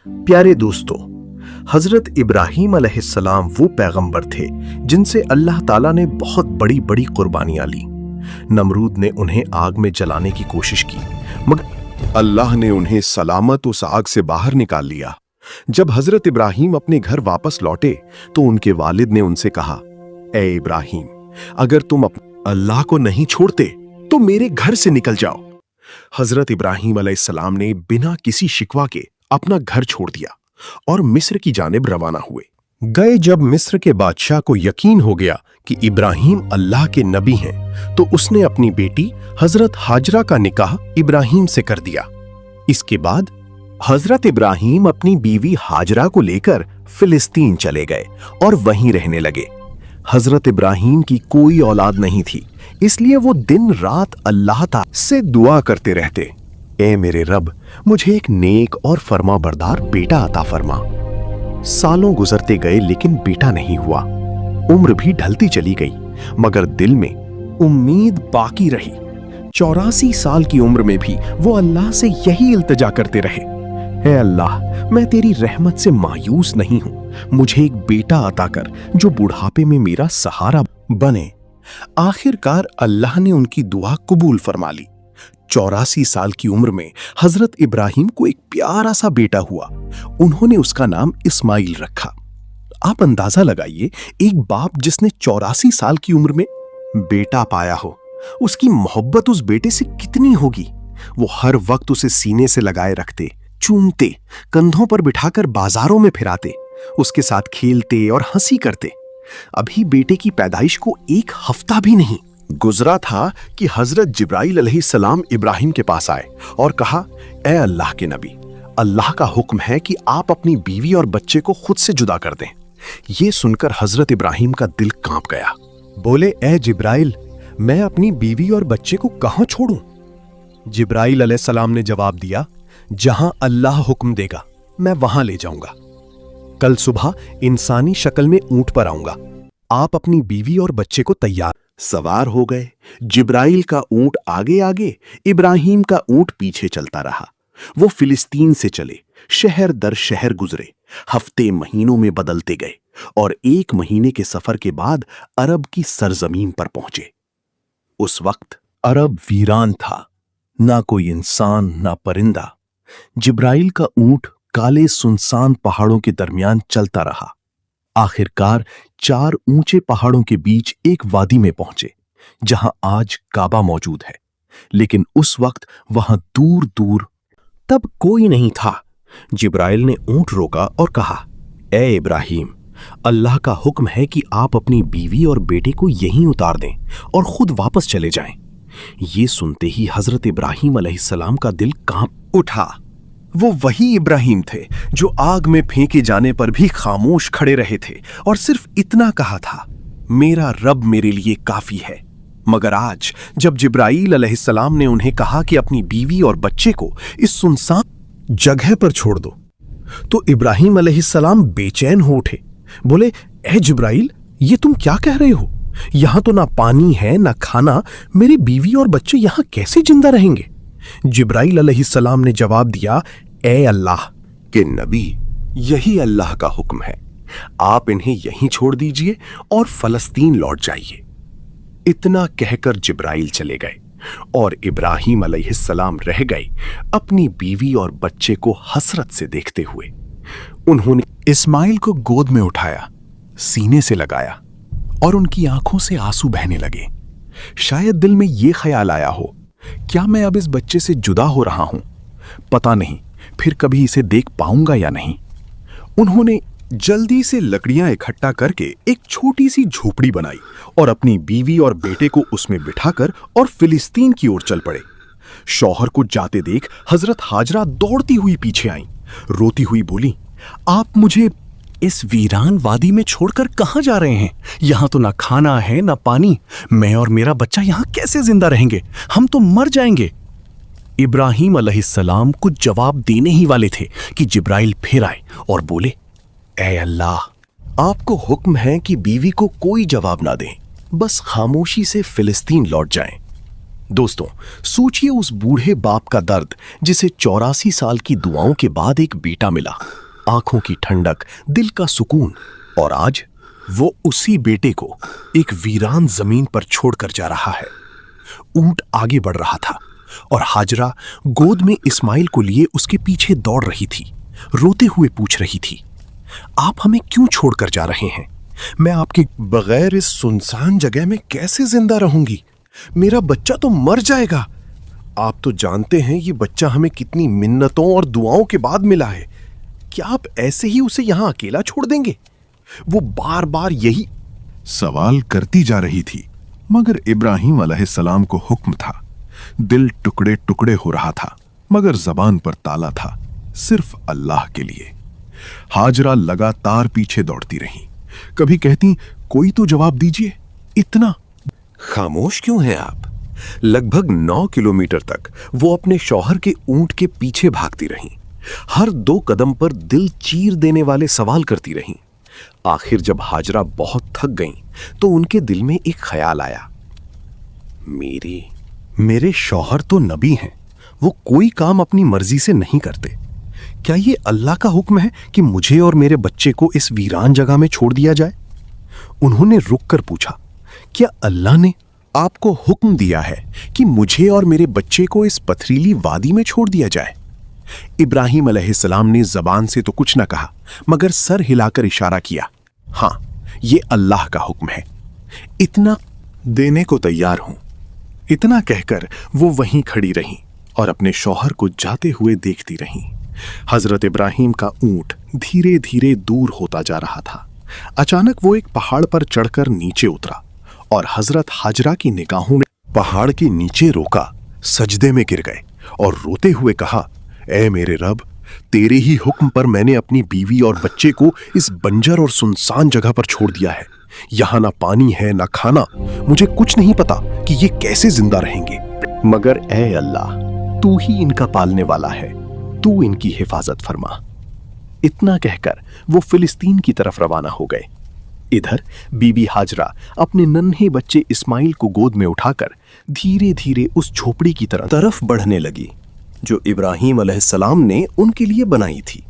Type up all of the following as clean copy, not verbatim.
प्यारे दोस्तों, हजरत इब्राहीम अलैहिस्सलाम वो पैगंबर थे जिनसे अल्लाह ताला ने बहुत बड़ी बड़ी कुर्बानियां ली। नमरूद ने उन्हें आग में जलाने की कोशिश की, मगर अल्लाह ने उन्हें सलामत उस आग से बाहर निकाल लिया। जब हजरत इब्राहीम अपने घर वापस लौटे तो उनके वालिद ने उनसे कहा, ए इब्राहीम, अगर तुम अल्लाह को नहीं छोड़ते तो मेरे घर से निकल जाओ। हजरत इब्राहीम अलैहिस्सलाम ने बिना किसी शिकवा के अपना घर छोड़ दिया और मिस्र की जानिब रवाना हुए। गए जब मिस्र के बादशाह को यकीन हो गया कि इब्राहीम अल्लाह के नबी हैं, तो उसने अपनी बेटी हजरत हाजरा का निकाह इब्राहीम से कर दिया। इसके बाद हजरत इब्राहीम अपनी बीवी हाजरा को लेकर फिलिस्तीन चले गए और वहीं रहने लगे। हजरत इब्राहीम की कोई औलाद नहीं थी, इसलिए वो दिन रात अल्लाह ताला से दुआ करते रहते, ए मेरे रब, मुझे एक नेक और फरमाबरदार बेटा अता फरमा। सालों गुजरते गए लेकिन बेटा नहीं हुआ। उम्र भी ढलती चली गई, मगर दिल में उम्मीद बाकी रही। 84 साल की उम्र में भी वो अल्लाह से यही इल्तिजा करते रहे, हे अल्लाह, मैं तेरी रहमत से मायूस नहीं हूं, मुझे एक बेटा अता कर जो बुढ़ापे में मेरा सहारा बने। आखिरकार अल्लाह ने उनकी दुआ कबूल फरमा ली। 84 साल की उम्र में हजरत इब्राहीम को एक प्यारा सा बेटा हुआ। उन्होंने उसका नाम इस्माइल रखा। आप अंदाजा लगाइए, एक बाप जिसने 84 साल की उम्र में बेटा पाया हो, उसकी मोहब्बत उस बेटे से कितनी होगी। वो हर वक्त उसे सीने से लगाए रखते, चूमते, कंधों पर बिठाकर बाजारों में फिराते, उसके साथ खेलते और हंसी करते। अभी बेटे की पैदाइश को एक हफ्ता भी नहीं गुजरा था कि हजरत जिब्राइल अलैहिस्सलाम इब्राहीम के पास आए और कहा, ए अल्लाह के नबी, अल्लाह का हुक्म है कि आप अपनी बीवी और बच्चे को खुद से जुदा कर दें। ये सुनकर हजरत इब्राहीम का दिल कांप गया। बोले, ए जिब्राइल, मैं अपनी बीवी और बच्चे को कहां छोड़ूं? जिब्राइल अलैहिस्सलाम ने जवाब दिया, जहां अल्लाह हुक्म देगा मैं वहां ले जाऊंगा। कल सुबह इंसानी शक्ल में ऊंट पर आऊंगा, आप अपनी बीवी और बच्चे को तैयार। सवार हो गए। जिब्राइल का ऊंट आगे आगे, इब्राहीम का ऊंट पीछे चलता रहा। वो फिलिस्तीन से चले, शहर दर शहर गुजरे, हफ्ते महीनों में बदलते गए और 1 महीने के सफर के बाद अरब की सरजमीन पर पहुंचे। उस वक्त अरब वीरान था, ना कोई इंसान ना परिंदा। जिब्राइल का ऊंट काले सुनसान पहाड़ों के दरमियान चलता रहा। आखिरकार 4 ऊंचे पहाड़ों के बीच एक वादी में पहुंचे, जहां आज काबा मौजूद है, लेकिन उस वक्त वहां दूर दूर तब कोई नहीं था। जिब्राइल ने ऊंट रोका और कहा, ए इब्राहीम, अल्लाह का हुक्म है कि आप अपनी बीवी और बेटे को यहीं उतार दें और खुद वापस चले जाएं। ये सुनते ही हजरत इब्राहीम अलैहिस्सलाम का दिल कांप उठा। वो वही इब्राहीम थे जो आग में फेंके जाने पर भी खामोश खड़े रहे थे और सिर्फ इतना कहा था, मेरा रब मेरे लिए काफी है। मगर आज जब जिब्राइल अलैहिस्सलाम ने उन्हें कहा कि अपनी बीवी और बच्चे को इस सुनसान जगह पर छोड़ दो, तो इब्राहीम अलैहिस्सलाम बेचैन हो उठे। बोले, ए जिब्राइल, ये तुम क्या कह रहे हो? यहां तो ना पानी है ना खाना, मेरी बीवी और बच्चे यहां कैसे जिंदा रहेंगे? जिब्राइल अलैहिस्सलाम ने जवाब दिया, ए अल्लाह के नबी, यही अल्लाह का हुक्म है, आप इन्हें यहीं छोड़ दीजिए और फलस्तीन लौट जाइए। इतना कहकर जिब्राइल चले गए और इब्राहीम अलैहिस्सलाम रह गए अपनी बीवी और बच्चे को हसरत से देखते हुए। उन्होंने इस्माइल को गोद में उठाया, सीने से लगाया और उनकी आंखों से आंसू बहने लगे। शायद दिल में यह ख्याल आया हो, क्या मैं अब इस बच्चे से जुदा हो रहा हूं? पता नहीं फिर कभी इसे देख पाऊंगा या नहीं। उन्होंने जल्दी से लकड़ियां इकट्ठा करके एक छोटी सी झोपड़ी बनाई और अपनी बीवी और बेटे को उसमें बिठाकर और फिलिस्तीन की ओर चल पड़े। शौहर को जाते देख हजरत हाजरा दौड़ती हुई पीछे आईं, रोती हुई बोली, आप मुझे इस वीरान वादी में छोड़कर कहां जा रहे हैं? यहां तो ना खाना है ना पानी, मैं और मेरा बच्चा यहां कैसे जिंदा रहेंगे? हम तो मर जाएंगे। इब्राहीम अलैहिस्सलाम कुछ जवाब देने ही वाले थे कि जिब्राइल फिर आए और बोले, ए अल्लाह, आपको हुक्म है कि बीवी को कोई जवाब ना दें, बस खामोशी से फिलिस्तीन लौट जाएं। दोस्तों, सोचिए उस बूढ़े बाप का दर्द जिसे 84 साल की दुआओं के बाद एक बेटा मिला। आंखों की ठंडक, दिल का सुकून। और आज वो उसी बेटे को एक वीरान जमीन पर छोड़कर जा रहा है। ऊंट आगे बढ़ रहा था और हाजरा गोद में इस्माइल को लिए उसके पीछे दौड़ रही थी, रोते हुए पूछ रही थी, आप हमें क्यों छोड़कर जा रहे हैं? मैं आपके बगैर इस सुनसान जगह में कैसे जिंदा रहूंगी? मेरा बच्चा तो मर जाएगा। आप तो जानते हैं ये बच्चा हमें कितनी मिन्नतों और दुआओं के बाद मिला है। क्या आप ऐसे ही उसे यहां अकेला छोड़ देंगे? वो बार बार यही सवाल करती जा रही थी, मगर इब्राहिम अलैहिस्सलाम को हुक्म था। दिल टुकड़े टुकड़े हो रहा था, मगर जबान पर ताला था, सिर्फ अल्लाह के लिए। हाजरा लगातार पीछे दौड़ती रही। कभी कहती, कोई तो जवाब दीजिए, इतना खामोश क्यों हैं आप? लगभग 9 किलोमीटर तक वो अपने शौहर के ऊंट के पीछे भागती रहीं। हर 2 कदम पर दिल चीर देने वाले सवाल करती रहीं। आखिर जब हाजरा बहुत थक गईं, तो उनके दिल में एक ख्याल आया, मेरे शौहर तो नबी हैं, वो कोई काम अपनी मर्जी से नहीं करते। क्या ये अल्लाह का हुक्म है कि मुझे और मेरे बच्चे को इस वीरान जगह में छोड़ दिया जाए? उन्होंने रुककर पूछा, क्या अल्लाह ने आपको हुक्म दिया है कि मुझे और मेरे बच्चे को इस पथरीली वादी में छोड़ दिया जाए? इब्राहिम अलैहिस्सलाम ने जबान से तो कुछ न कहा, मगर सर हिलाकर इशारा किया, हां, ये अल्लाह का हुक्म है, इतना देने को तैयार हूं। इतना कहकर वो वहीं खड़ी रहीं और अपने शौहर को जाते हुए देखती रहीं। हजरत इब्राहिम का ऊंट धीरे धीरे दूर होता जा रहा था। अचानक वो एक पहाड़ पर चढ़कर नीचे उतरा और हजरत हाजरा की निगाहों में पहाड़ के नीचे रोका, सजदे में गिर गए और रोते हुए कहा, ऐ मेरे रब, तेरे ही हुक्म पर मैंने अपनी बीवी और बच्चे को इस बंजर और सुनसान जगह पर छोड़ दिया है। यहां ना पानी है ना खाना, मुझे कुछ नहीं पता कि ये कैसे जिंदा रहेंगे, मगर ऐ अल्लाह, तू ही इनका पालने वाला है, तू इनकी हिफाजत फरमा। इतना कहकर वो फिलिस्तीन की तरफ रवाना हो गए। इधर बीबी हाजरा अपने नन्हे बच्चे इस्माइल को गोद में उठाकर धीरे धीरे उस झोपड़ी की तरफ बढ़ने लगी जो इब्राहिम अलैहिस्सलाम ने उनके लिए बनाई थी।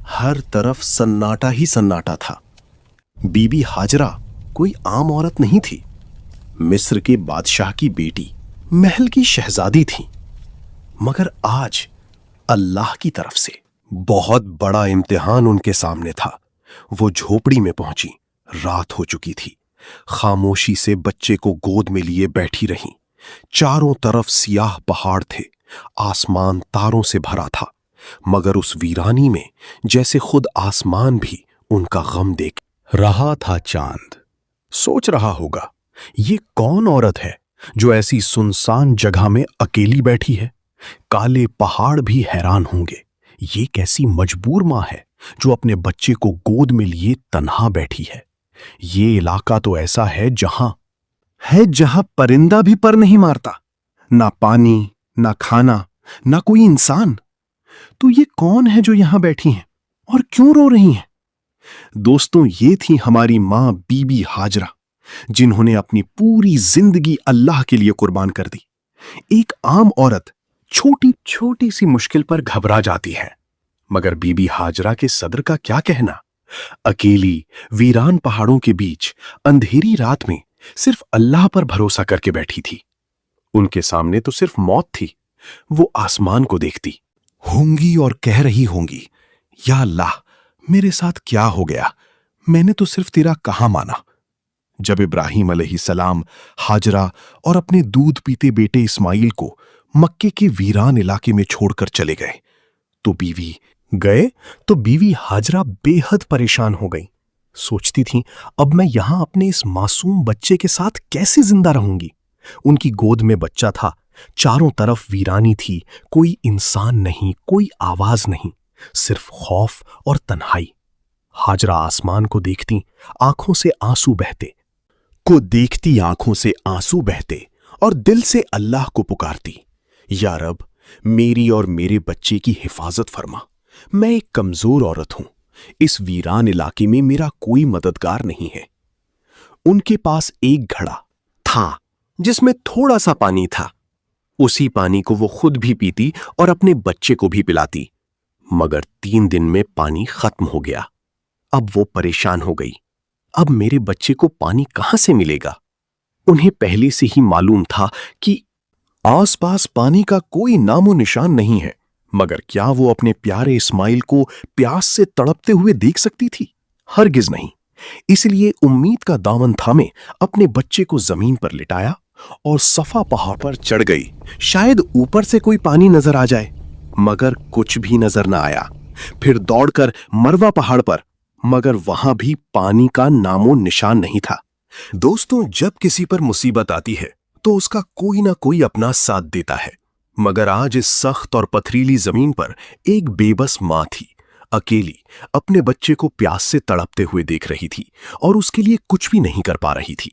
हर तरफ सन्नाटा ही सन्नाटा था। बीबी हाजरा कोई आम औरत नहीं थी, मिस्र के बादशाह की बेटी, महल की शहजादी थी। मगर आज अल्लाह की तरफ से बहुत बड़ा इम्तिहान उनके सामने था। वो झोपड़ी में पहुंची, रात हो चुकी थी। खामोशी से बच्चे को गोद में लिए बैठी रहीं। चारों तरफ सियाह पहाड़ थे, आसमान तारों से भरा था, मगर उस वीरानी में जैसे खुद आसमान भी उनका गम देख रहा था। चांद सोच रहा होगा, ये कौन औरत है जो ऐसी सुनसान जगह में अकेली बैठी है? काले पहाड़ भी हैरान होंगे, ये कैसी मजबूर मां है जो अपने बच्चे को गोद में लिए तन्हा बैठी है। ये इलाका तो ऐसा है जहां परिंदा भी पर नहीं मारता, ना पानी, ना खाना, ना कोई इंसान। तो ये कौन है जो यहां बैठी हैं और क्यों रो रही हैं? दोस्तों, ये थी हमारी मां बीबी हाजरा, जिन्होंने अपनी पूरी जिंदगी अल्लाह के लिए कुर्बान कर दी। एक आम औरत छोटी छोटी सी मुश्किल पर घबरा जाती है, मगर बीबी हाजरा के सदर का क्या कहना? अकेली वीरान पहाड़ों के बीच अंधेरी रात में सिर्फ अल्लाह पर भरोसा करके बैठी थी। उनके सामने तो सिर्फ मौत थी। वो आसमान को देखती होंगी और कह रही होंगी, या अल्लाह, मेरे साथ क्या हो गया? मैंने तो सिर्फ तेरा कहा माना। जब इब्राहिम अलैहिस्सलाम हाजरा और अपने दूध पीते बेटे इस्माइल को मक्के के वीरान इलाके में छोड़कर चले गए, तो बीवी हाजरा बेहद परेशान हो गई। सोचती थी, अब मैं यहां अपने इस मासूम बच्चे के साथ कैसे जिंदा रहूंगी? उनकी गोद में बच्चा था, चारों तरफ वीरानी थी, कोई इंसान नहीं, कोई आवाज नहीं, सिर्फ खौफ और तन्हाई। हाजरा आसमान को देखती, आंखों से आंसू बहते और दिल से अल्लाह को पुकारती, या रब, मेरी और मेरे बच्चे की हिफाजत फरमा। मैं एक कमजोर औरत हूं, इस वीरान इलाके में मेरा कोई मददगार नहीं है। उनके पास एक घड़ा था जिसमें थोड़ा सा पानी था। उसी पानी को वो खुद भी पीती और अपने बच्चे को भी पिलाती, मगर 3 दिन में पानी खत्म हो गया। अब वो परेशान हो गई। अब मेरे बच्चे को पानी कहां से मिलेगा? उन्हें पहले से ही मालूम था कि आसपास पानी का कोई नामो निशान नहीं है, मगर क्या वो अपने प्यारे इस्माइल को प्यास से तड़पते हुए देख सकती थी? हरगिज नहीं। इसलिए उम्मीद का दामन थामे अपने बच्चे को जमीन पर लिटाया और सफा पहाड़ पर चढ़ गई। शायद ऊपर से कोई पानी नजर आ जाए, मगर कुछ भी नजर न आया। फिर दौड़कर मरवा पहाड़ पर, मगर वहां भी पानी का नामो निशान नहीं था। दोस्तों, जब किसी पर मुसीबत आती है तो उसका कोई ना कोई अपना साथ देता है, मगर आज इस सख्त और पथरीली जमीन पर एक बेबस मां थी, अकेली अपने बच्चे को प्यास से तड़पते हुए देख रही थी और उसके लिए कुछ भी नहीं कर पा रही थी।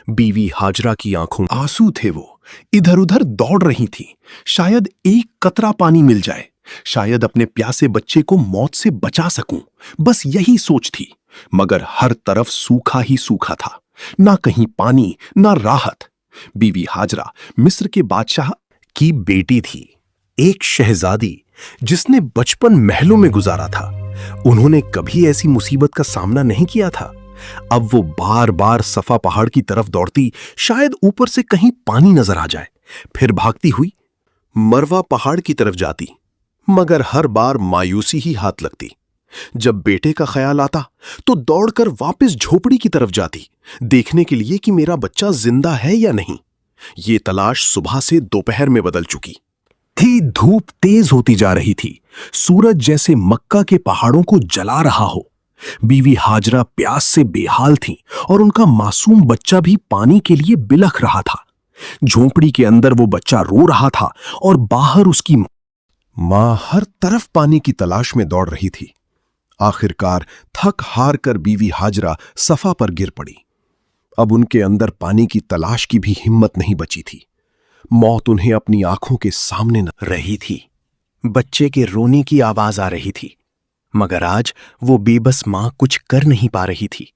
बीवी हाजरा की आंखों में आंसू थे। वो इधर उधर दौड़ रही थी। शायद एक कतरा पानी मिल जाए, शायद अपने प्यासे बच्चे को मौत से बचा सकूं, बस यही सोच थी। मगर हर तरफ सूखा ही सूखा था, ना कहीं पानी ना राहत। बीवी हाजरा मिस्र के बादशाह की बेटी थी, एक शहजादी जिसने बचपन महलों में गुजारा था। उन्होंने कभी ऐसी मुसीबत का सामना नहीं किया था। अब वो बार बार सफा पहाड़ की तरफ दौड़ती, शायद ऊपर से कहीं पानी नजर आ जाए। फिर भागती हुई मरवा पहाड़ की तरफ जाती, मगर हर बार मायूसी ही हाथ लगती। जब बेटे का ख्याल आता तो दौड़कर वापस झोपड़ी की तरफ जाती, देखने के लिए कि मेरा बच्चा जिंदा है या नहीं। ये तलाश सुबह से दोपहर में बदल चुकी थी। धूप तेज होती जा रही थी, सूरज जैसे मक्का के पहाड़ों को जला रहा हो। बीवी हाजरा प्यास से बेहाल थी और उनका मासूम बच्चा भी पानी के लिए बिलख रहा था। झोंपड़ी के अंदर वो बच्चा रो रहा था और बाहर उसकी मां हर तरफ पानी की तलाश में दौड़ रही थी। आखिरकार थक हार कर बीवी हाजरा सफा पर गिर पड़ी। अब उनके अंदर पानी की तलाश की भी हिम्मत नहीं बची थी। मौत उन्हें अपनी आंखों के सामने न रही थी। बच्चे के रोने की आवाज आ रही थी, मगर आज वो बेबस मां कुछ कर नहीं पा रही थी।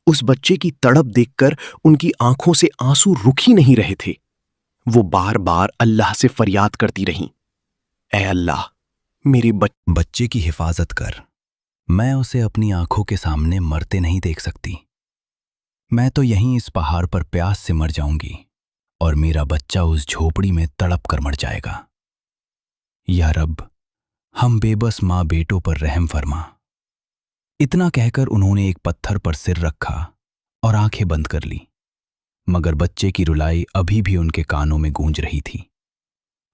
उस बच्चे की तड़प देखकर उनकी आंखों से आंसू रुक ही नहीं रहे थे। वो बार बार अल्लाह से फरियाद करती रहीं, ऐ अल्लाह, मेरे बच्चे की हिफाजत कर। मैं उसे अपनी आंखों के सामने मरते नहीं देख सकती। मैं तो यहीं इस पहाड़ पर प्यास से मर जाऊंगी और मेरा बच्चा उस झोपड़ी में तड़प कर मर जाएगा। या रब, हम बेबस मां बेटों पर रहम फरमा। इतना कहकर उन्होंने एक पत्थर पर सिर रखा और आंखें बंद कर ली, मगर बच्चे की रुलाई अभी भी उनके कानों में गूंज रही थी।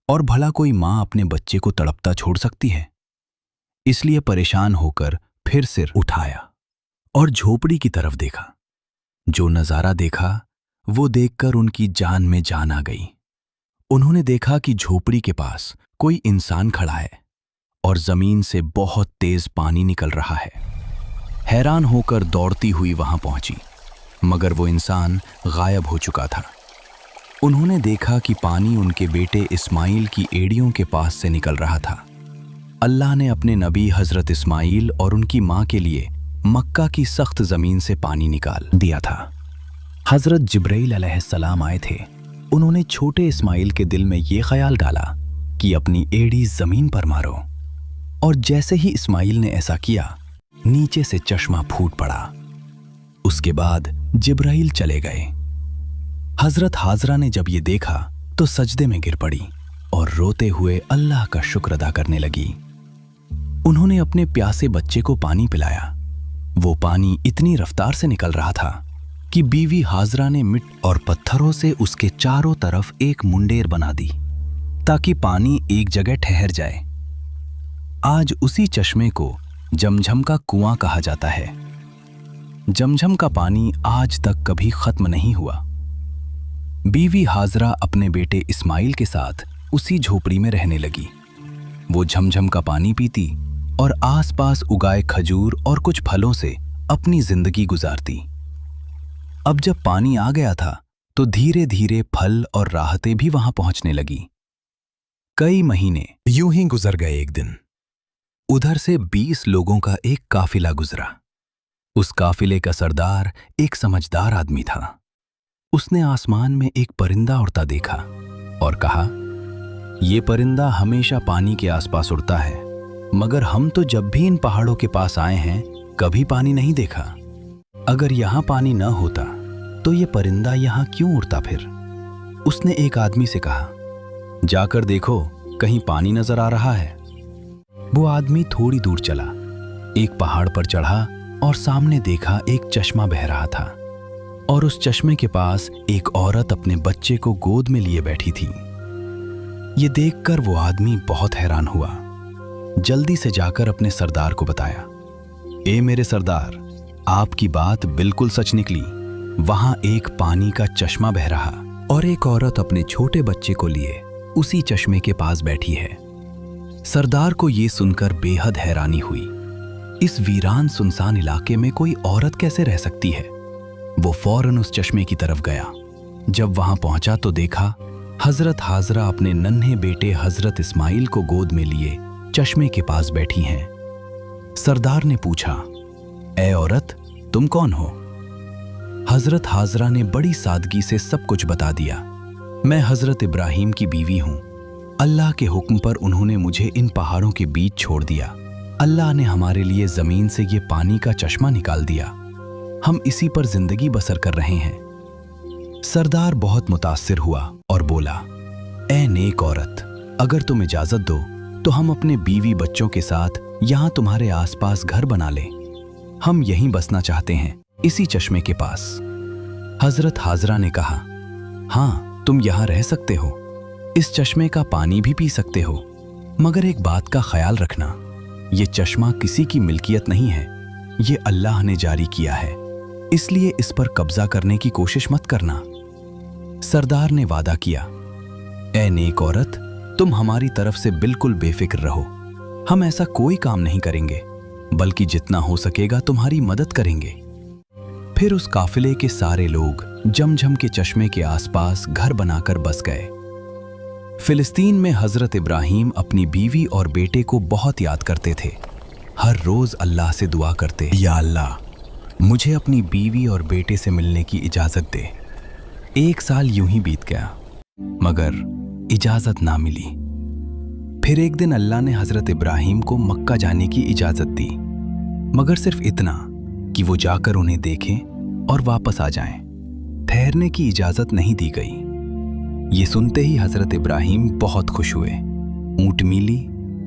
और भला कोई मां अपने बच्चे को तड़पता छोड़ सकती है? इसलिए परेशान होकर फिर सिर उठाया और झोपड़ी की तरफ देखा। जो नजारा देखा वो देखकर उनकी जान में जान आ गई। उन्होंने देखा कि झोपड़ी के पास कोई इंसान खड़ा है और जमीन से बहुत तेज पानी निकल रहा है। हैरान होकर दौड़ती हुई वहां पहुंची, मगर वो इंसान गायब हो चुका था। उन्होंने देखा कि पानी उनके बेटे इस्माइल की एड़ियों के पास से निकल रहा था। अल्लाह ने अपने नबी हजरत इस्माइल और उनकी मां के लिए मक्का की सख्त जमीन से पानी निकाल दिया था। हजरत जिब्राइल अलैहिस्सलाम आए थे। उन्होंने छोटे इस्माइल के दिल में ये ख्याल डाला कि अपनी एड़ी जमीन पर मारो, और जैसे ही इस्माइल ने ऐसा किया, नीचे से चश्मा फूट पड़ा। उसके बाद जिब्राइल चले गए। हजरत हाजरा ने जब ये देखा तो सजदे में गिर पड़ी और रोते हुए अल्लाह का शुक्र अदा करने लगी। उन्होंने अपने प्यासे बच्चे को पानी पिलाया। वो पानी इतनी रफ्तार से निकल रहा था कि बीवी हाजरा ने मिट्टी और पत्थरों से उसके चारों तरफ एक मुंडेर बना दी ताकि पानी एक जगह ठहर जाए। आज उसी चश्मे को जमझम का कुआं कहा जाता है। जमझम का पानी आज तक कभी खत्म नहीं हुआ। बीवी हाजरा अपने बेटे इस्माइल के साथ उसी झोपड़ी में रहने लगी। वो झमझम का पानी पीती और आसपास उगाए खजूर और कुछ फलों से अपनी जिंदगी गुजारती। अब जब पानी आ गया था तो धीरे धीरे फल और राहतें भी वहां पहुंचने लगी। कई महीने यूं ही गुजर गए। एक दिन उधर से 20 लोगों का एक काफिला गुजरा। उस काफिले का सरदार एक समझदार आदमी था। उसने आसमान में एक परिंदा उड़ता देखा और कहा, यह परिंदा हमेशा पानी के आसपास उड़ता है, मगर हम तो जब भी इन पहाड़ों के पास आए हैं कभी पानी नहीं देखा। अगर यहाँ पानी न होता तो ये परिंदा यहाँ क्यों उड़ता फिर? उसने एक आदमी से कहा, जाकर देखो कहीं पानी नजर आ रहा है। वो आदमी थोड़ी दूर चला, एक पहाड़ पर चढ़ा और सामने देखा एक चश्मा बह रहा था और उस चश्मे के पास एक औरत अपने बच्चे को गोद में लिए बैठी थी। ये देखकर वो आदमी बहुत हैरान हुआ। जल्दी से जाकर अपने सरदार को बताया, ए मेरे सरदार, आपकी बात बिल्कुल सच निकली। वहां एक पानी का चश्मा बह रहा और एक औरत अपने छोटे बच्चे को लिए उसी चश्मे के पास बैठी है। सरदार को ये सुनकर बेहद हैरानी हुई। इस वीरान सुनसान इलाके में कोई औरत कैसे रह सकती है? वो फौरन उस चश्मे की तरफ गया। जब वहां पहुंचा तो देखा हजरत हाजरा अपने नन्हे बेटे हजरत इस्माइल को गोद में लिए चश्मे के पास बैठी हैं। सरदार ने पूछा, ए औरत, तुम कौन हो? हजरत हाजरा ने बड़ी सादगी से सब कुछ बता दिया। मैं हजरत इब्राहिम की बीवी हूं। अल्लाह के हुक्म पर उन्होंने मुझे इन पहाड़ों के बीच छोड़ दिया। अल्लाह ने हमारे लिए जमीन से ये पानी का चश्मा निकाल दिया। हम इसी पर जिंदगी बसर कर रहे हैं। सरदार बहुत मुतासिर हुआ और बोला, ए नेक औरत, अगर तुम इजाजत दो तो हम अपने बीवी बच्चों के साथ यहाँ तुम्हारे आसपास घर बना लें। हम यहीं बसना चाहते हैं, इसी चश्मे के पास। हजरत हाजरा ने कहा, हाँ, तुम यहाँ रह सकते हो, इस चश्मे का पानी भी पी सकते हो, मगर एक बात का ख्याल रखना, ये चश्मा किसी की मिल्कियत नहीं है, ये अल्लाह ने जारी किया है, इसलिए इस पर कब्जा करने की कोशिश मत करना। सरदार ने वादा किया, ए नेक औरत, तुम हमारी तरफ से बिल्कुल बेफिक्र रहो। हम ऐसा कोई काम नहीं करेंगे, बल्कि जितना हो सकेगा तुम्हारी मदद करेंगे। फिर उस काफिले के सारे लोग जमझम के चश्मे के आसपास घर बनाकर बस गए। फिलिस्तीन में हजरत इब्राहिम अपनी बीवी और बेटे को बहुत याद करते थे। हर रोज अल्लाह से दुआ करते, या अल्लाह, मुझे अपनी बीवी और बेटे से मिलने की इजाजत दे। 1 साल यूं ही बीत गया, मगर इजाजत ना मिली। फिर एक दिन अल्लाह ने हजरत इब्राहिम को मक्का जाने की इजाजत दी, मगर सिर्फ इतना कि वो जाकर उन्हें देखें और वापस आ जाएं। ठहरने की इजाजत नहीं दी गई। ये सुनते ही हजरत इब्राहिम बहुत खुश हुए, ऊंट मिली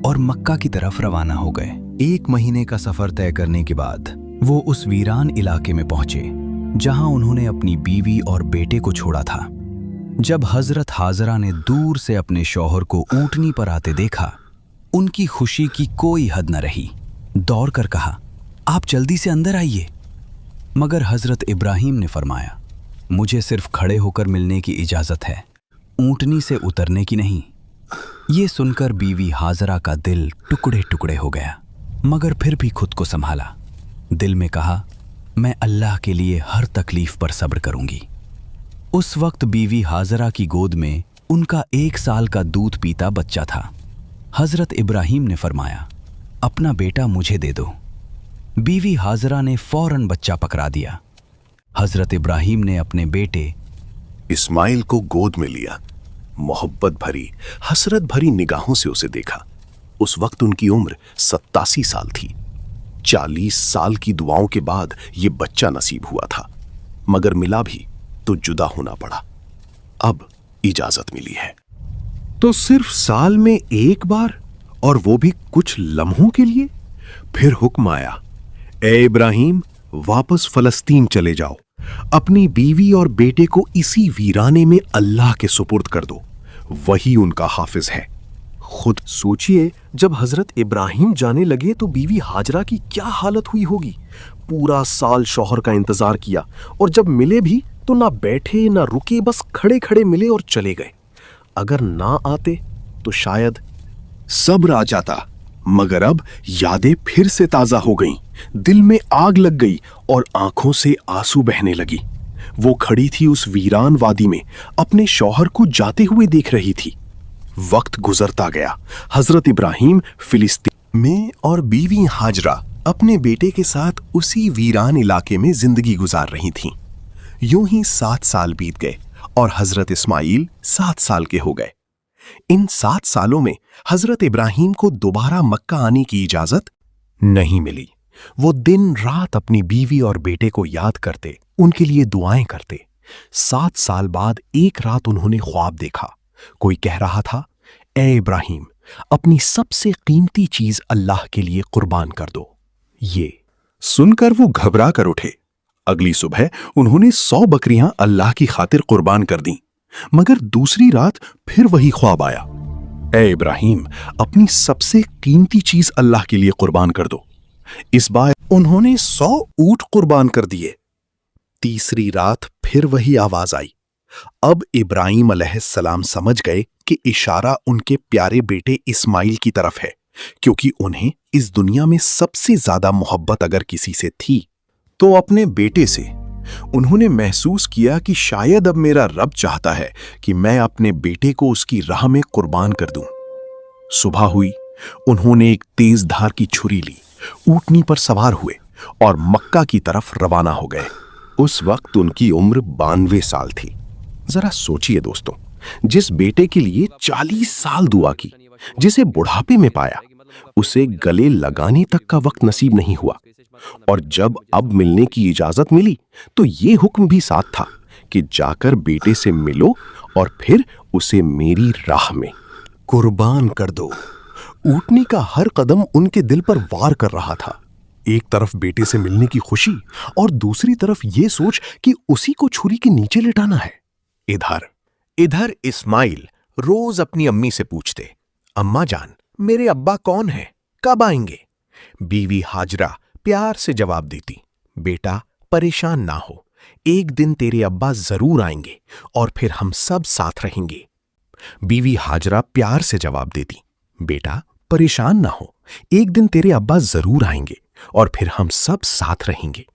और मक्का की तरफ रवाना हो गए। 1 महीने का सफर तय करने के बाद वो उस वीरान इलाके में पहुंचे जहां उन्होंने अपनी बीवी और बेटे को छोड़ा था। जब हजरत हाजरा ने दूर से अपने शौहर को ऊंटनी पर आते देखा, उनकी खुशी की कोई हद न रही। दौड़ कर कहा, आप जल्दी से अंदर आइए। मगर हजरत इब्राहिम ने फरमाया, मुझे सिर्फ खड़े होकर मिलने की इजाजत है, ऊंटनी से उतरने की नहीं। ये सुनकर बीवी हाजरा का दिल टुकड़े टुकड़े हो गया, मगर फिर भी खुद को संभाला। दिल में कहा, मैं अल्लाह के लिए हर तकलीफ पर सब्र करूंगी। उस वक्त बीवी हाजरा की गोद में उनका 1 साल का दूध पीता बच्चा था। हजरत इब्राहिम ने फरमाया, अपना बेटा मुझे दे दो। बीवी हाजरा ने फौरन बच्चा पकड़ा दिया। हजरत इब्राहिम ने अपने बेटे इस्माइल को गोद में लिया, मोहब्बत भरी, हसरत भरी निगाहों से उसे देखा। उस वक्त उनकी उम्र 87 साल थी। 40 साल की दुआओं के बाद ये बच्चा नसीब हुआ था, मगर मिला भी तो जुदा होना पड़ा। अब इजाजत मिली है तो सिर्फ साल में 1 बार, और वो भी कुछ लम्हों के लिए। फिर हुक्म आया, ए इब्राहिम, वापस फलस्तीन चले जाओ, अपनी बीवी और बेटे को इसी वीराने में अल्लाह के सुपुर्द कर दो, वही उनका हाफिज है। खुद सोचिए, जब हजरत इब्राहिम जाने लगे तो बीवी हाजरा की क्या हालत हुई होगी। पूरा साल शौहर का इंतजार किया, और जब मिले भी तो ना बैठे ना रुके, बस खड़े खड़े मिले और चले गए। अगर ना आते तो शायद सब्र आ जाता, मगर अब यादें फिर से ताजा हो गईं, दिल में आग लग गई और आंखों से आंसू बहने लगी। वो खड़ी थी उस वीरान वादी में, अपने शौहर को जाते हुए देख रही थी। वक्त गुजरता गया। हजरत इब्राहिम फिलिस्तीन में और बीवी हाजरा अपने बेटे के साथ उसी वीरान इलाके में जिंदगी गुजार रही थीं। यूं ही 7 साल बीत गए और हजरत इस्माइल 7 साल के हो गए। इन 7 सालों में हजरत इब्राहिम को दोबारा मक्का आने की इजाजत नहीं मिली। वो दिन रात अपनी बीवी और बेटे को याद करते, उनके लिए दुआएं करते। 7 साल बाद एक रात उन्होंने ख्वाब देखा। कोई कह रहा था, ए इब्राहिम, अपनी सबसे कीमती चीज अल्लाह के लिए कुर्बान कर दो। ये सुनकर वो घबरा कर उठे। अगली सुबह उन्होंने 100 बकरियां अल्लाह की खातिर कुर्बान कर दी। मगर दूसरी रात फिर वही ख्वाब आया, ए इब्राहिम, अपनी सबसे कीमती चीज अल्लाह के लिए कुर्बान कर दो। इस बार उन्होंने 100 ऊंट कुर्बान कर दिए। तीसरी रात फिर वही आवाज आई। अब इब्राहिम अलैहिस्सलाम समझ गए कि इशारा उनके प्यारे बेटे इस्माइल की तरफ है, क्योंकि उन्हें इस दुनिया में सबसे ज्यादा मोहब्बत अगर किसी से थी तो अपने बेटे से। उन्होंने महसूस किया कि शायद अब मेरा रब चाहता है कि मैं अपने बेटे को उसकी राह में कुर्बान कर दूं। सुबह हुई, उन्होंने एक तेज धार की छुरी ली, ऊंटनी पर सवार हुए और मक्का की तरफ रवाना हो गए। उस वक्त उनकी उम्र 92 साल थी। जरा सोचिए दोस्तों, जिस बेटे के लिए 40 साल दुआ की, जिसे बुढ़ापे में पाया, उसे गले लगाने तक का वक्त नसीब नहीं हुआ। और जब अब मिलने की इजाजत मिली तो ये हुक्म भी साथ था कि जाकर बेटे से मिलो और फिर उसे मेरी राह में कुर्बान कर दो। ऊंटनी का हर कदम उनके दिल पर वार कर रहा था। एक तरफ बेटे से मिलने की खुशी और दूसरी तरफ ये सोच कि उसी को छुरी के नीचे लिटाना है। इधर इस्माइल रोज अपनी अम्मी से पूछते, अम्मा जान, मेरे अब्बा कौन है, कब आएंगे? बीवी हाजरा प्यार से जवाब देती, बेटा परेशान ना हो, एक दिन तेरे अब्बा जरूर आएंगे और फिर हम सब साथ रहेंगे। बीवी हाजरा प्यार से जवाब देती, बेटा परेशान ना हो, एक दिन तेरे अब्बा जरूर आएंगे और फिर हम सब साथ रहेंगे।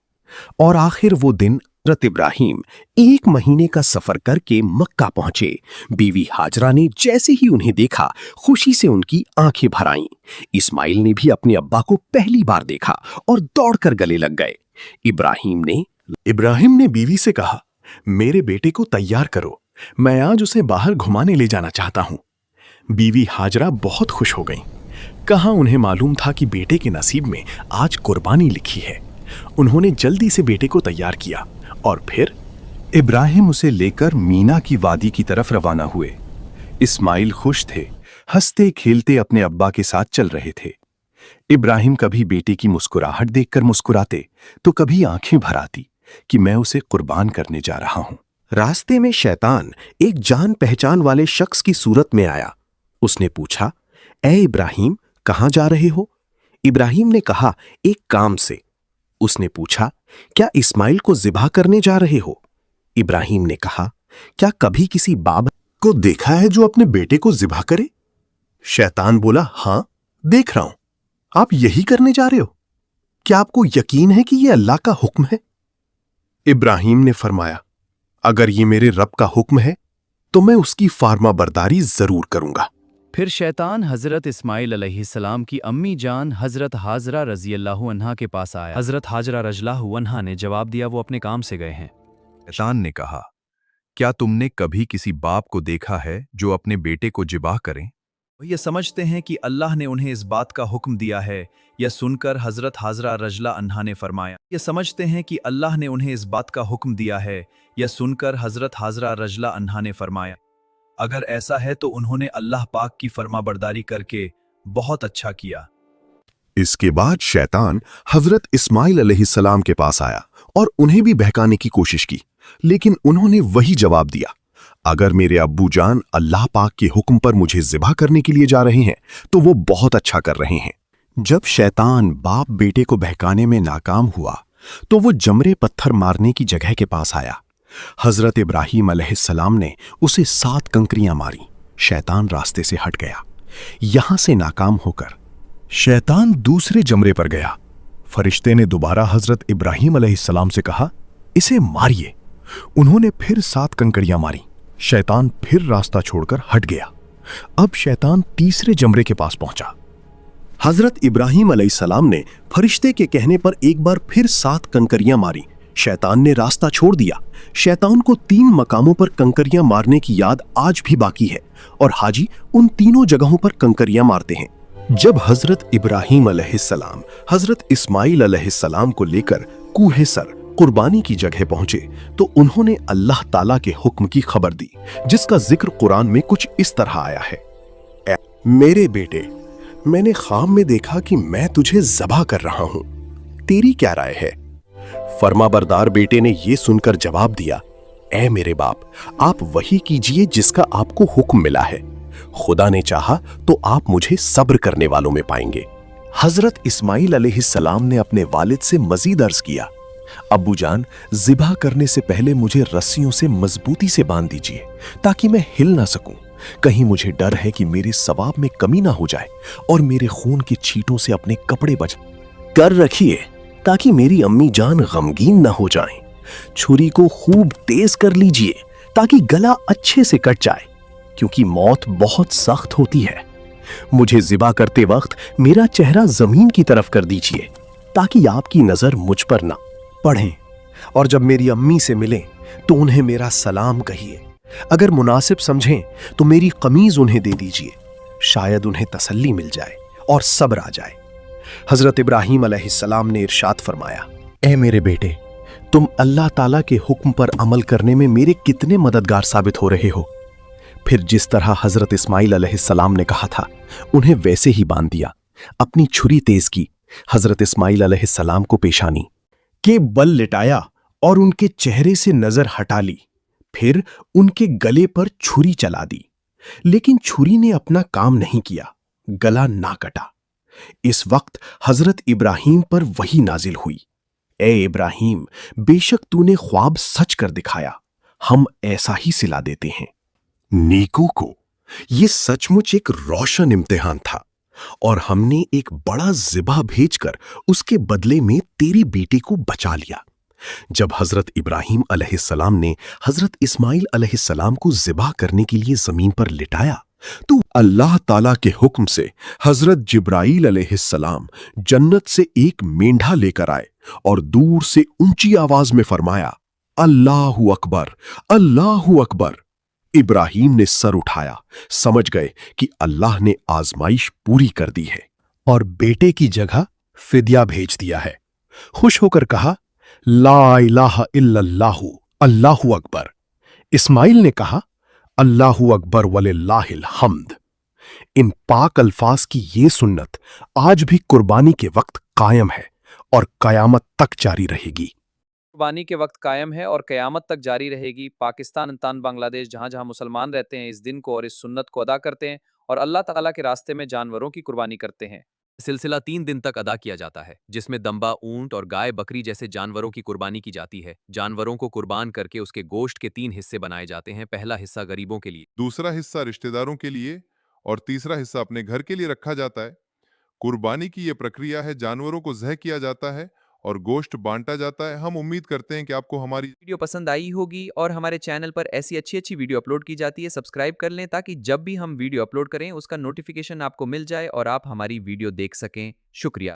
और आखिर वो दिन हजरत इब्राहिम 1 महीने का सफर करके मक्का पहुंचे। बीवी हाजरा ने जैसे ही उन्हें देखा, खुशी से उनकी आंखें भर आईं। इस्माइल ने भी अपने अब्बा को पहली बार देखा और दौड़कर गले लग गए। इब्राहिम ने बीवी से कहा, मेरे बेटे को तैयार करो, मैं आज उसे बाहर घुमाने ले जाना चाहता हूं। बीवी हाजरा बहुत खुश हो गईं। कहां उन्हें मालूम था कि बेटे के नसीब में आज कुर्बानी लिखी है। उन्होंने जल्दी से बेटे को तैयार किया और फिर इब्राहिम उसे लेकर मीना की वादी की तरफ रवाना हुए। इस्माइल खुश थे, हंसते खेलते अपने अब्बा के साथ चल रहे थे। इब्राहिम कभी बेटे की मुस्कुराहट देखकर मुस्कुराते तो कभी आंखें भर आती कि मैं उसे कुर्बान करने जा रहा हूं। रास्ते में शैतान एक जान पहचान वाले शख्स की सूरत में आया। उसने पूछा, ए इब्राहिम, कहां जा रहे हो? इब्राहिम ने कहा, एक काम से। उसने पूछा, क्या इस्माइल को ज़िबा करने जा रहे हो? इब्राहिम ने कहा, क्या कभी किसी बाप को देखा है जो अपने बेटे को ज़िबा करे? शैतान बोला, हां, देख रहा हूं। आप यही करने जा रहे हो? क्या आपको यकीन है कि यह अल्लाह का हुक्म है? इब्राहिम ने फरमाया, अगर ये मेरे रब का हुक्म है तो मैं उसकी फार्मा बरदारी जरूर करूंगा। फिर शैतान हजरत इस्माइल अलैहिस्सलाम की अम्मी जान हजरत हाजरा रजी अल्लाहु अन्हा के पास आया। हजरत हाजरा रज़ियल्लाहु अन्हा ने जवाब दिया, वो अपने काम से गए हैं। शैतान ने कहा, क्या तुमने कभी किसी बाप को देखा है जो अपने बेटे को ज़िबा करें? ये समझते हैं कि अल्लाह ने उन्हें इस बात का हुक्म दिया है। यह सुनकर हजरत हाजरा रज़ियल्लाहु अन्हा ने फरमाया, ये समझते हैं कि अल्लाह ने उन्हें इस बात का हुक्म दिया है। यह सुनकर हजरत हाजरा रज़ियल्लाहु अन्हा ने फरमाया, अगर ऐसा है तो उन्होंने अल्लाह पाक की फरमाबरदारी करके बहुत अच्छा किया। इसके बाद शैतान हजरत इस्माइल अलैहिस्सलाम के पास आया और उन्हें भी बहकाने की कोशिश की, लेकिन उन्होंने वही जवाब दिया, अगर मेरे अब्बू जान अल्लाह पाक के हुक्म पर मुझे ज़िबा करने के लिए जा रहे हैं तो वो बहुत अच्छा कर रहे हैं। जब शैतान बाप बेटे को बहकाने में नाकाम हुआ तो वो जमरे पत्थर मारने की जगह के पास आया। हजरत इब्राहिम अलैहिस्सलाम ने उसे 7 कंकरियां मारी। शैतान रास्ते से हट गया। यहां से नाकाम होकर शैतान दूसरे जमरे पर गया। फरिश्ते ने दोबारा हजरत इब्राहिम अलैहिस्सलाम से कहा, इसे मारिए। उन्होंने फिर 7 कंकरियां मारी। शैतान फिर रास्ता छोड़कर हट गया। अब शैतान तीसरे जमरे के पास पहुंचा। हजरत इब्राहिम अलैहिस्सलाम ने फरिश्ते के कहने पर एक बार फिर 7 कंकरियां मारी। शैतान ने रास्ता छोड़ दिया। शैतान को 3 मकामों पर कंकरियां मारने की याद आज भी बाकी है और हाजी उन तीनों जगहों पर कंकरियां मारते हैं। जब हजरत इब्राहीम अलैहिस्सलाम हजरत इस्माइल अलैहिस्सलाम को लेकर कूहे सर कुर्बानी की जगह पहुंचे तो उन्होंने अल्लाह ताला के हुक्म की खबर दी, जिसका जिक्र कुरान में कुछ इस तरह आया है। "ऐ मेरे बेटे, मैंने ख्वाब में देखा कि मैं तुझे ज़बह कर रहा हूं, तेरी क्या राय है?" फर्माबरदार बेटे ने यह सुनकर जवाब दिया, "ऐ मेरे बाप, आप वही कीजिए जिसका आपको हुक्म मिला है। खुदा ने चाहा तो आप मुझे सब्र करने वालों में पाएंगे।" हजरत इस्माइल अलैहिस्सलाम ने अपने वालिद से मजीद अर्ज किया, "अब्बू जान, ज़िबा करने से पहले मुझे रस्सियों से मजबूती से बांध दीजिए ताकि मैं हिल ना सकूं। कहीं मुझे डर है कि मेरे सवाब में कमी ना हो जाए और मेरे खून की छींटों से अपने कपड़े बच कर रखिए ताकि मेरी अम्मी जान गमगीन ना हो जाएं। छुरी को खूब तेज कर लीजिए ताकि गला अच्छे से कट जाए, क्योंकि मौत बहुत सख्त होती है। मुझे ज़िबा करते वक्त मेरा चेहरा जमीन की तरफ कर दीजिए ताकि आपकी नजर मुझ पर ना पढ़ें, और जब मेरी अम्मी से मिलें तो उन्हें मेरा सलाम कहिए। अगर मुनासिब समझें तो मेरी कमीज उन्हें दे दीजिए, शायद उन्हें तसल्ली मिल जाए और सब्र आ जाए।" हजरत इब्राहीम अलैहिस्सलाम ने इरशाद फरमाया, "ऐ मेरे बेटे, तुम अल्लाह ताला के हुक्म पर अमल करने में मेरे कितने मददगार साबित हो रहे हो।" फिर जिस तरह हजरत इस्माइल अलैहिस्सलाम ने कहा था उन्हें वैसे ही बांध दिया। अपनी छुरी तेज की, हजरत इस्माइल अलैहिस्सलाम को पेशानी के बल लिटाया और उनके चेहरे से नजर हटा ली। फिर उनके गले पर छुरी चला दी, लेकिन छुरी ने अपना काम नहीं किया, गला ना कटा। इस वक्त हजरत इब्राहीम पर वही नाजिल हुई, "ए इब्राहीम, बेशक तूने ख्वाब सच कर दिखाया, हम ऐसा ही सिला देते हैं।" नीको को यह सचमुच एक रोशन इम्तिहान था और हमने एक बड़ा ज़िबा भेजकर उसके बदले में तेरी बेटे को बचा लिया। जब हजरत इब्राहीम अलैहिस्सलाम ने हजरत इस्माइल अलैहिस्सलाम को ज़िबा करने के लिए जमीन पर लिटाया तो अल्लाह ताला के हुक्म से हजरत जिब्राईल अलैहिस्सलाम जन्नत से एक मेंढा लेकर आए और दूर से ऊंची आवाज में फरमाया, "अल्लाहु अकबर, अल्लाहु अकबर।" इब्राहीम ने सर उठाया, समझ गए कि अल्लाह ने आजमाइश पूरी कर दी है और बेटे की जगह फिदिया भेज दिया है। खुश होकर कहा, "ला इलाहा इल्लल्लाहु, अल्लाहु अकबर।" इस्माइल ने कहा, "अल्लाहु अकबर वलिल्लाहिल हम्द।" इन पाक अल्फाज की ये सुन्नत आज भी कुर्बानी के वक्त कायम है और कयामत तक जारी रहेगी। कुर्बानी के वक्त कायम है और क़यामत तक जारी रहेगी। पाकिस्तान, तान बांग्लादेश, जहाँ जहाँ मुसलमान रहते हैं, इस दिन को और इस सुन्नत को अदा करते हैं और अल्लाह ताला के रास्ते में जानवरों की कुर्बानी करते हैं। सिलसिला 3 दिन तक अदा किया जाता है, जिसमें दंबा, ऊंट और गाय बकरी जैसे जानवरों की कुर्बानी की जाती है। जानवरों को कुर्बान करके उसके गोश्त के 3 हिस्से बनाए जाते हैं। पहला हिस्सा गरीबों के लिए, दूसरा हिस्सा रिश्तेदारों के लिए और तीसरा हिस्सा अपने घर के लिए रखा जाता है। कुर्बानी की यह प्रक्रिया है, जानवरों को ज़ह किया जाता है और गोश्त बांटा जाता है। हम उम्मीद करते हैं कि आपको हमारी वीडियो पसंद आई होगी और हमारे चैनल पर ऐसी अच्छी अच्छी वीडियो अपलोड की जाती है। सब्सक्राइब कर लें ताकि जब भी हम वीडियो अपलोड करें उसका नोटिफिकेशन आपको मिल जाए और आप हमारी वीडियो देख सकें। शुक्रिया।